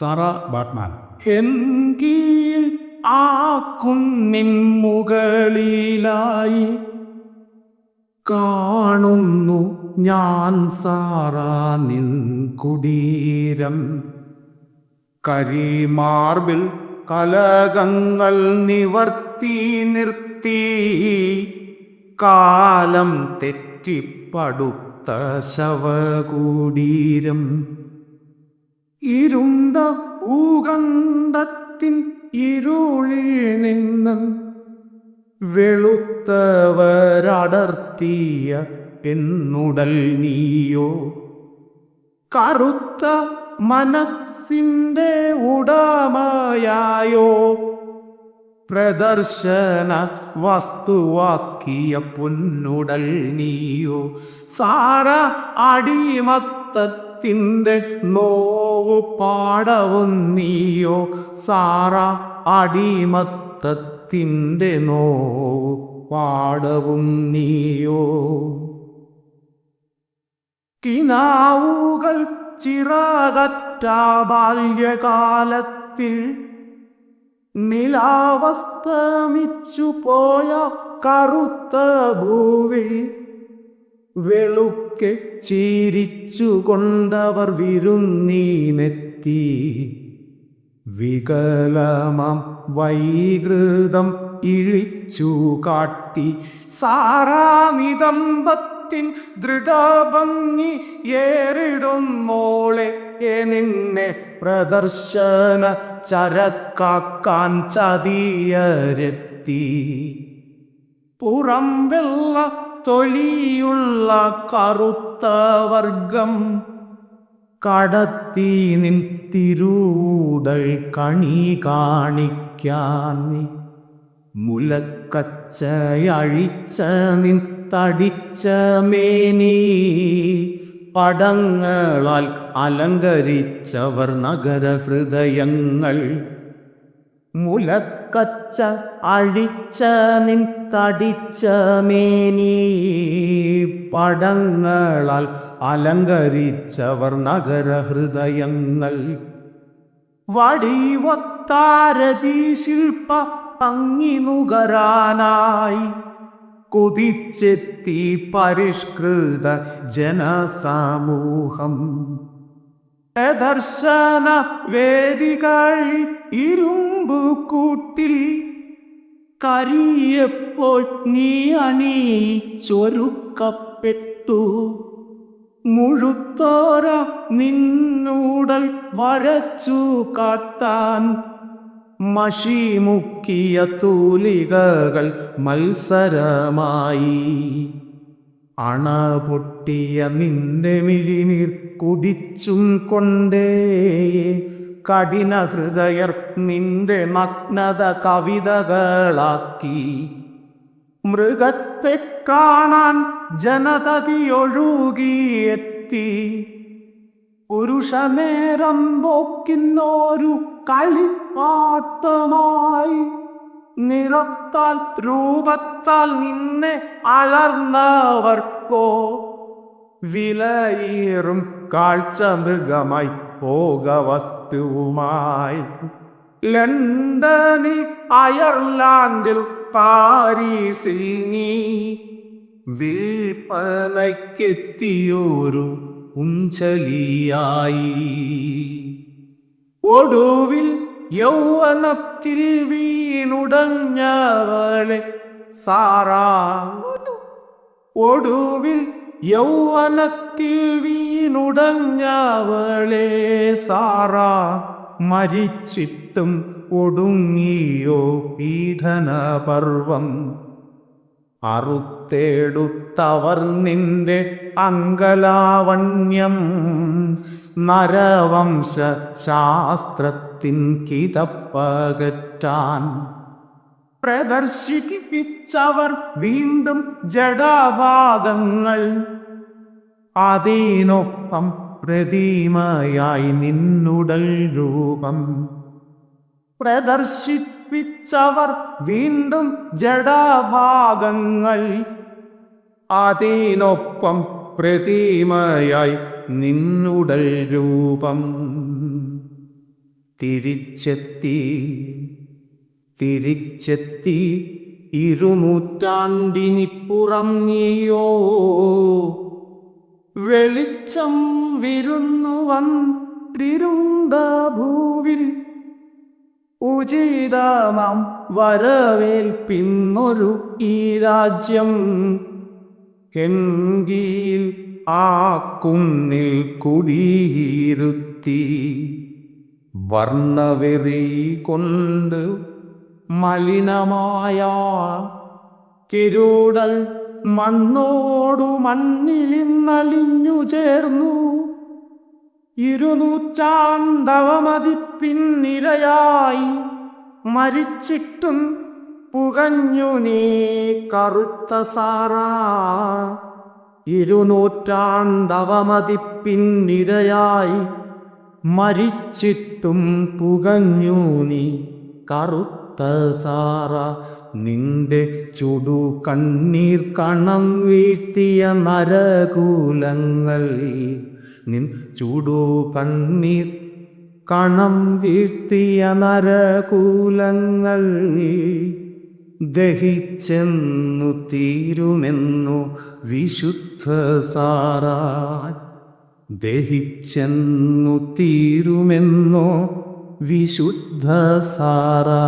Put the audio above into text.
Sara ബാട്ട്മാൻ. എൻകീൽ ആ കുന്നിൻ മുകളിലായി കാണുന്നു ഞാൻ സാറാ നിൻ കുടീരം. കരിമാർബിൽ കലകങ്ങൾ നിവർത്തി നിർത്തി കാലം തെറ്റിപ്പടുത്ത ശവകുടീരം. ഇരുണ്ട ഭൂഖണ്ഡത്തിൻ ഇരുളിൽ നിന്ന് വെളുത്തവരടർത്തിയ പെണ്ണുടൽ നീയോ? കറുത്ത മനസ്സിൻ്റെ ഉടമയായോ? പ്രദർശന വസ്തുവാക്കിയ പൊന്നുടൽ നീയോ? സാറ അടിമത്തത്തിൻ്റെ നോവു പാടവും നീയോ? സാറ അടിമത്തത്തിൻ്റെ നോവു പാടവും നീയോ? കിനാവുകൾ ചിറകറ്റ ബാല്യകാലത്തിൽ നിലാവസ്തമിച്ചു പോയ കറുത്ത ഭൂവി വെളുക്കെ ചിരിച്ചു കൊണ്ടവർ വിരുന്നീനെത്തി. വികലമാം വൈകൃതം ഇഴിച്ചു കാട്ടി സാറാനിതമ്പത്തിൻ ദൃഢഭംഗി ഏറിടുന്നോളെ നിന്നെ പ്രദർശന ചരക്കാക്കാൻ ചതിയരെത്തി. പുറം വെള്ള തൊലിയുള്ള കറുത്ത വർഗം കടത്തി നിൻ തിരൂടൽ കണി കാണിക്കാൻ. മുലക്കച്ചയഴിച്ച നിൻ തടിച്ച മേനി പടങ്ങളാൽ അലങ്കരിച്ചവർ നഗരഹൃദയങ്ങൾ. മുലക്കച്ച അഴിച്ച നിൻ തടിച്ച മേനി പടങ്ങളാൽ അലങ്കരിച്ചവർ നഗരഹൃദയങ്ങൾ. വടിവത്താരതി ശില്പ ഭംഗി നുകരാനായി കുതിച്ചെത്തി പരിഷ്കൃത ജനസമൂഹം. പ്രദർശന വേദികളിൽ ഇരുമ്പു കൂട്ടിൽ കരിയപ്പോൾ നീ അണിയിച്ചൊരുക്കപ്പെട്ടു. മുഴുത്തോര നിന്നൂടൽ വരച്ചു കാട്ടാൻ മഷി മുക്കിയ തൂലികകൾ മത്സരമായി. അണ പൊട്ടിയ നിന്റെ മിഴിനീർ കുടിച്ചും കൊണ്ടേ കഠിന ഹൃദയർ നിന്റെ നഗ്നത കവിതകളാക്കി. മൃഗത്തെ കാണാൻ ജനതതിയൊഴുകിയെത്തി. പുരുഷനേരം പോക്കിന്നോരു കളിപ്പാട്ടമായി നിറത്താൽ രൂപത്താൽ നിന്നെ അളർന്നവർക്കോ വിലയേറും കാഴ്ച മൃഗമായി ഭോഗവസ്തുവുമായി. ലണ്ടനിൽ അയർലാൻഡിൽ പാരീസിൽ നീ വിൽപ്പനയ്ക്കെത്തിയൊരു ഉഞ്ചലിയായി. ഒടുവിൽ യൗവനത്തിൽ വീണുടഞ്ഞവളെ സാറാ, ഒടുവിൽ യൗവനത്തിൽ വീണുടഞ്ഞവളെ സാറാ, മരിച്ചിട്ടും ഒടുങ്ങിയോ പീഡനപർവം. അറുത്തെടുത്തവർ നിന്റെ അങ്കലാവണ്യം നരവംശ ശാസ്ത്രത്തിൻ കിതപ്പകറ്റാൻ. പ്രദർശിപ്പിച്ചവർ വീണ്ടും ജഡഭാഗങ്ങൾ. അതിനൊപ്പം പ്രതിമയായി നിന്നുടൽ രൂപം. പ്രദർശിപ്പിച്ചവർ വീണ്ടും ജഡഭാഗങ്ങൾ. അതിനൊപ്പം പ്രതിമയായി നിന്നുടൽ രൂപം. തിരിച്ചെത്തി 200 നീയോ വെളിച്ചം വിരുന്നു വന്നിരുണ്ട ഭൂവിൽ ഉചിതമാം വരവേൽപ്പിന്നൊരു ഈ രാജ്യം എൻകീൽ ആ കുന്നിൽ കുടിയിരുത്തി വർണ്ണവെറി കൊണ്ട് മലിനമായ കിരൂടൽ മണ്ണോടു മണ്ണിലിന്നലിഞ്ഞു ചേർന്നു 200 പിന്നിരയായി മരിച്ചിട്ടും പുകഞ്ഞു നീ കറുത്ത സാറാ 200 പിന്നിരയായി മരിച്ചിട്ടും പുകഞ്ഞു നീ കറുത്ത സാറ നിന്റെ ചുടു കണ്ണീർ കണം വീഴ്ത്തിയ നരകൂലങ്ങൾ നിൻ ചുടു കണ്ണീർ കണം വീഴ്ത്തിയ നരകൂലങ്ങൾ ദഹിച്ചെന്നു തീരുമെന്നു വിശുദ്ധ സാറാ ദഹിച്ചെന്നു തീരുമെന്നോ വിശുദ്ധ സാറാ.